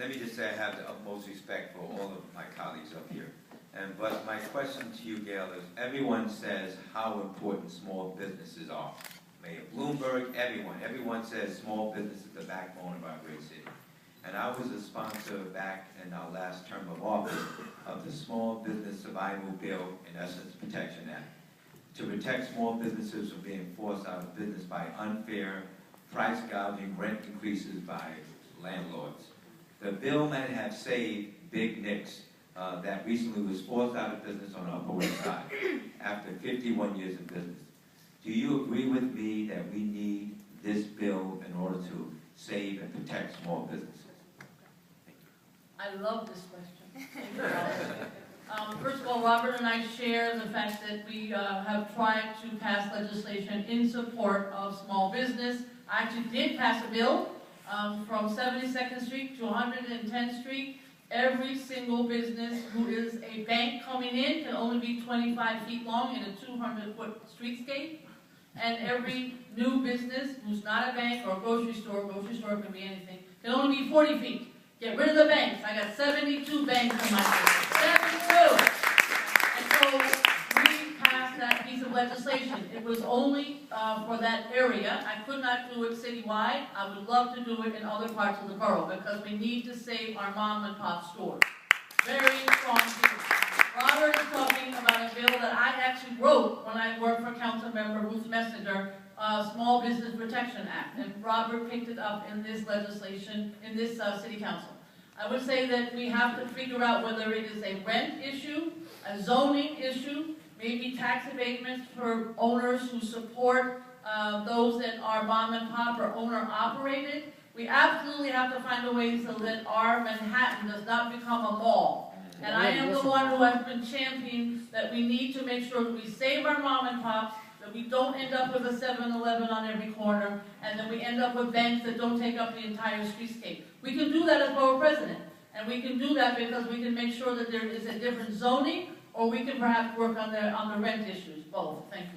let me just say I have the utmost respect for all of my colleagues up here. But my question to you, Gail, is everyone says how important small businesses are. Mayor Bloomberg, everyone says small business is the backbone of our great city. And I was a sponsor back in our last term of office of the Small Business Survival Bill, in essence, Protection Act, to protect small businesses from being forced out of business by unfair price gouging rent increases by landlords. The bill might have saved Big Nick's that recently was forced out of business on the Upper West Side after 51 years of business. Do you agree with me that we need this bill in order to save and protect small businesses? I love this question. Thank you, Robert. First of all, Robert and I share the fact that we have tried to pass legislation in support of small business. I actually did pass a bill from 72nd Street to 110th Street. Every single business who is a bank coming in can only be 25 feet long in a 200-foot streetscape. And every new business who's not a bank or a grocery store can be anything, can only be 40 feet. Get rid of the banks. I got 72 banks in my city. 72! And so we passed that piece of legislation. It was only for that area. I could not do it citywide. I would love to do it in other parts of the borough because we need to save our mom and pop stores. Very strong feeling. Robert is talking about a bill that I actually wrote when I worked for Councilmember Ruth Messenger, Small Business Protection Act, and Robert picked it up in this legislation, in this City Council. I would say that we have to figure out whether it is a rent issue, a zoning issue, maybe tax abatements for owners who support those that are mom and pop or owner operated. We absolutely have to find a way so that our Manhattan does not become a mall. And I am the one who has been championing that we need to make sure that we save our mom and pops, that we don't end up with a 7-Eleven on every corner, and that we end up with banks that don't take up the entire streetscape. We can do that as borough president, and we can do that because we can make sure that there is a different zoning, or we can perhaps work on the rent issues, both. Thank you.